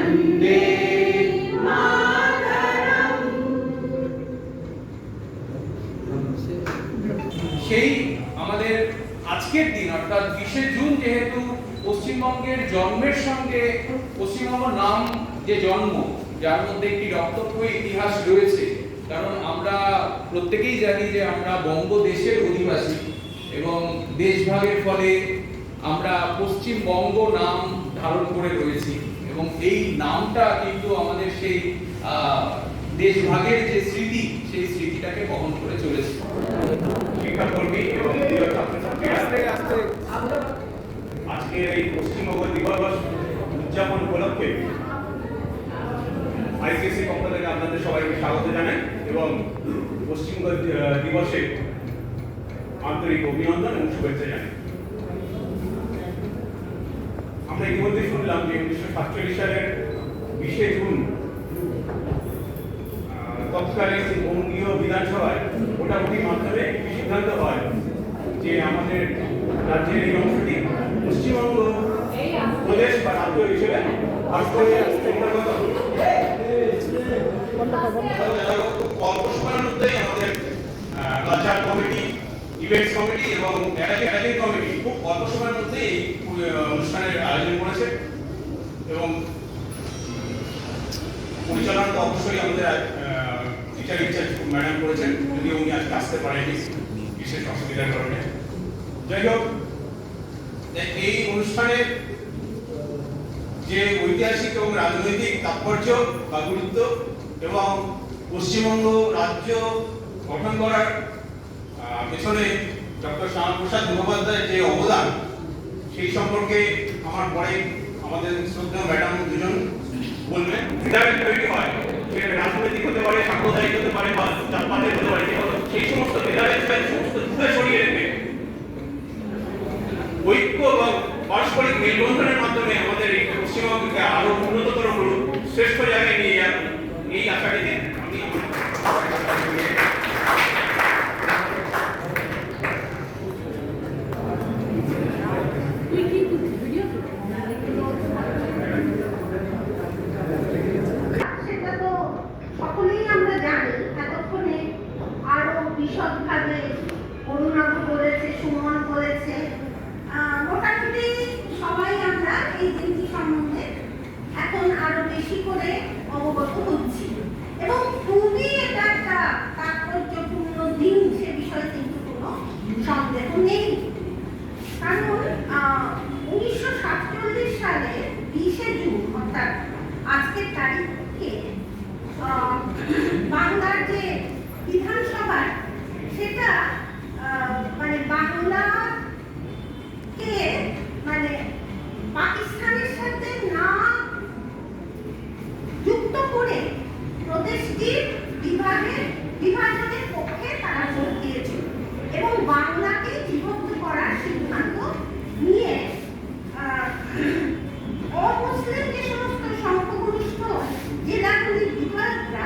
वन्दे मातरम्। সেই আমাদের আজকের দিন অর্থাৎ 20শে জুন যেহেতু পশ্চিমবঙ্গের জন্মের সঙ্গে পশ্চিমবঙ্গ নাম যে জন্ম, যার মধ্যে একটি রক্তক্ষয়ী ইতিহাস রয়েছে, কারণ আমরা প্রত্যেকেই জানি যে আমরা বঙ্গদেশের অধিবাসী এবং দেশভাগের ফলে আমরা পশ্চিমবঙ্গ নাম ধারণ করে রয়েছি এবং এই নামটা কিন্তু আমাদের সেই দেশভাগের যে স্মৃতি, সেই স্মৃতিটাকে বহন করে চলেছে। শিক্ষাকর্মী এবং আজকের এই পশ্চিমবঙ্গ দিবস উদযাপন উপলক্ষে আইসিএসসি পক্ষ থেকে আপনাদের সবাইকে স্বাগত জানাই এবং পশ্চিমবঙ্গ দিবসে আন্তরিক অভিনন্দন এবং শুভেচ্ছা জানাই। আমরা ইতিমধ্যে শুনলাম যে 1947 সালের 20শে জুন তৎকালীন বঙ্গীয় বিধানসভায় ভোটাভুটির মাধ্যমে সিদ্ধান্ত হয় যে আমাদের রাজ্যের এই অংশটি পশ্চিমবঙ্গ প্রদেশ বা রাজ্য হিসেবে অল্প সময়ের মধ্যেই আমাদের কালচার কমিটি, ইভেন্টস কমিটি এবং একাডেমিক কমিটি খুব অল্প সময়ের মধ্যে এই অনুষ্ঠানের আয়োজন করেছে এবং পরিচালনা অবশ্যই আমাদের টিচার ইনচার্জ ম্যাডাম করেছেন, যদিও উনি আজকে আসতে পারেনি বিশেষ অসুবিধার কারণে। যাই হোক, এই অনুষ্ঠানের যে ঐতিহাসিক এবং রাজনৈতিক তাৎপর্য বা গুরুত্ব এবং পশ্চিমবঙ্গ রাজ্য গঠন করার পেছনে ডক্টর শ্যামাপ্রসাদ মুখোপাধ্যায়ের যে অবদান, সেই সম্পর্কে আমার পরে আমাদের শ্রদ্ধেয় ম্যাডাম দুজন বলবেন। ভেদাভেদ তৈরি হয়, সেটা রাজনৈতিক হতে পারে, সাম্প্রদায়িক হতে পারে বা জাতপাতের হতে পারে, সেই সমস্ত ভেদাভেদ সমস্ত দূরে সরিয়ে রেখে ঐক্য এবং পারস্পরিক মেলবন্ধনের মাধ্যমে আমাদের এই পশ্চিমবঙ্গকে আরো উন্নততর করুক, শ্রেষ্ঠ জায়গায় নিয়ে যান, এই আশাটিতে আমি বিশদভাবে অরুণাভ বলেছে, সুমন বলেছে, মোটামুটি সবাই আমরা এই দিনটি সম্বন্ধে এখন আরো বেশি করে অবগত হচ্ছি এবং খুবই এটা একটা তাৎপর্যপূর্ণ দিন, সে বিষয়ে কিন্তু কোনো সন্দেহ নেই। কারণ 1947 সালের 20শে জুন অর্থাৎ আজকের তারিখে বাংলার যে বিধানসভা, সেটা মানে বাংলাকে মানে পাকিস্তানের সাথে না যুক্ত করে প্রদেশটির বিভাজনের পক্ষে তারা ভোট দিয়েছিল এবং বাংলাকে বিভক্ত করার সিদ্ধান্ত নিয়ে অমুসলিম যে সমস্ত সংখ্যাগরিষ্ঠ জেলাগুলির বিধায়করা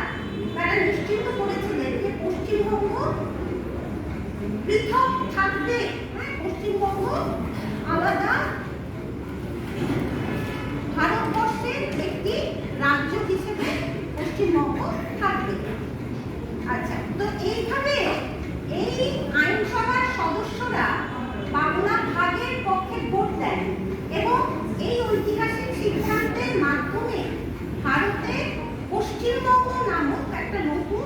তারা নিশ্চিত করেছিলেন যে পশ্চিমবঙ্গ পৃথক থাকবে, পশ্চিমবঙ্গ আলাদা ভারতবর্ষের একটি রাজ্য হিসেবে পশ্চিমবঙ্গ থাকবে। আচ্ছা, তো এইভাবে এই আইনসভার সদস্যরা বাংলা ভাগের পক্ষে ভোট দেন এবং এই ঐতিহাসিক সিদ্ধান্তের মাধ্যমে ভারতে পশ্চিমবঙ্গ নামক একটা নতুন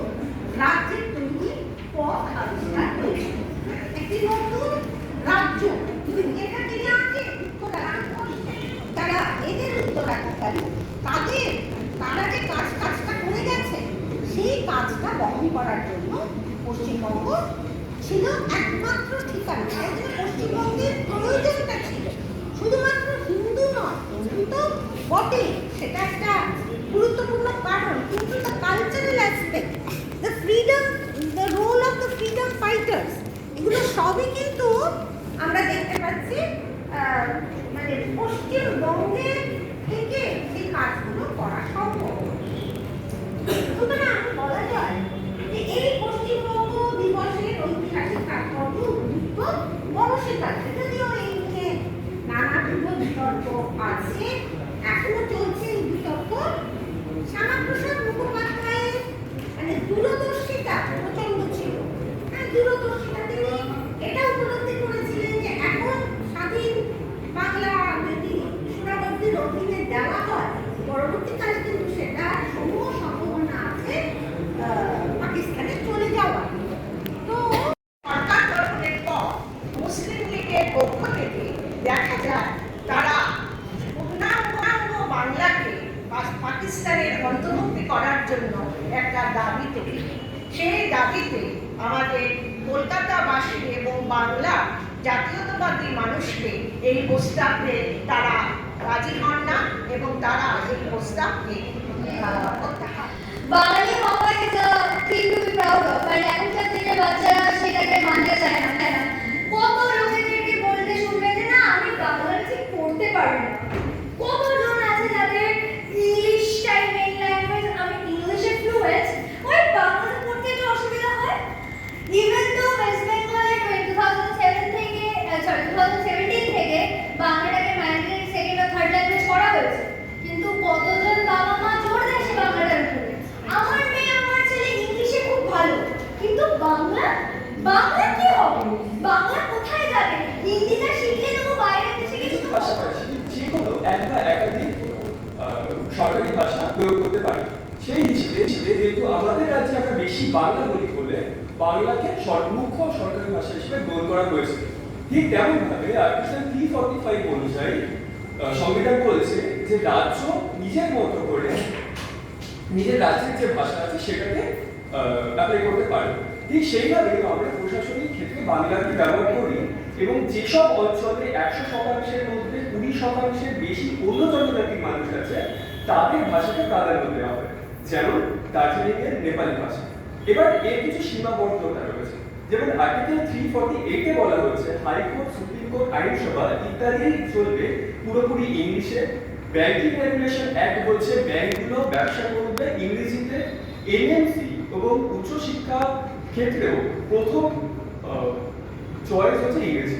রাজ্যের তৈরি পথ আবিষ্কার হয়েছে। একটি নতুন রাজ্য, এটা তিনি আজকে যারা এদের উত্তরাধিকারী তারা যে কাজটা করে গেছে, সেই কাজটা বহন করার জন্য পশ্চিমবঙ্গ ছিল একমাত্র ঠিকানা। পশ্চিমবঙ্গের প্রয়োজনটা ছিল শুধুমাত্র হিন্দু নয়, হিন্দু তো বটে, সেটা একটা গুরুত্বপূর্ণ কারণ, কিন্তু the cultural aspect, the freedom, the role of the freedom fighters, এগুলো সবই কিন্তু আমরা দেখতে পাচ্ছি মানে পশ্চিমবঙ্গে থেকে সেই কাজগুলো করা সম্ভব। সুতরাং বলা যায় যে এই পশ্চিমবঙ্গ দিবসের ঐতিহাসিক তাৎপর্য গুরুত্ব অনস্বীকার্য, যদিও এই নিয়ে নানা বিতর্ক আছে, এখনো চলছে এই বিতর্ক। সংবিধানের অন্তর্ভুক্তি করার জন্য একটা দাবি তুলি। সেই দাবিতে আমাদের কলকাতাবাসী এবং বাংলা জাতীয়তাবাদী মানুষকে এই প্রস্তাবকে তারা রাজি হন না এবং তারা এই প্রস্তাবকে প্রত্যাহার। বাঙালি হওয়া is a thing to be proud of, আর এখনকার দিনের বাচ্চারা সেটাকে মানতে চায় না, তাই না? কত লোকেদেরকে বলতে শুনবে যে না আমি বাংলা ঠিক পড়তে পারি না। কতজন আছে যাদের ইংলিশটাই মেইন ল্যাঙ্গুয়েজ, আমি ইংলিশে ফ্লুয়েন্ট, ওই বাংলাতে পড়তে একটু অসুবিধা হয়। ইভেন তো ওয়েস্ট বেঙ্গলে 2017 থেকে বাংলাটাকে ম্যান্ডেটরি সেকেন্ড ও থার্ড ল্যাঙ্গুয়েজ করা হয়েছে, কিন্তু কতজন বাবা মা জোর দেয় সে বাংলাটার উপরে। আমার মেয়ে আমার ছেলে ইংলিশে খুব ভালো, কিন্তু বাংলা বাংলা কি হবে, বাংলা কোথায় যাবে, হিন্দিটা শিখিয়ে দেবো বাইরের দেশে কিছু তো পাশাপাশি যে কোনো এক বা একাধিক সরকারি ভাষা প্রয়োগ করতে পারি। সেই হিসেবে যেহেতু আমাদের রাজ্যে আমরা বেশি বাংলা বলি বলে বাংলাকে মুখ্য সরকারি ভাষা হিসেবে গ্রহণ করা হয়েছে। ঠিক তেমনভাবে আর্টিকেল 345 অনুযায়ী সংবিধান বলেছে যে রাজ্য নিজের মতো করে নিজের রাজ্যের যে ভাষা আছে সেটাকে অ্যাপ্লাই করতে পারে। ঠিক সেইভাবে আমরা প্রশাসনিক ক্ষেত্রে বাংলাকে ব্যবহার করি এবং যেসব অঞ্চলে 100%-এর মধ্যে 20%-এর বেশি অন্য জনজাতির মানুষ আছে তাদের ভাষাকে প্রাধান্য দেওয়া হয়, যেমন দার্জিলিংয়ের নেপালি ভাষা। এবার এর কিছু সীমাবদ্ধতা রয়েছে, যেমন আর্টিকেল 348-এ বলা হয়েছে হাইকোর্ট, সুপ্রিম কোর্ট, আইনসভা ইত্যাদি চলবে পুরোপুরি ইংলিশে। ব্যাংকিং রেগুলেশন অ্যাক্ট বলছে ব্যাংকগুলো ব্যবসা করবে ইংরেজিতে। এনএমসি এবং উচ্চশিক্ষা ক্ষেত্রেও প্রথম চয়েস হচ্ছে ইংরেজি।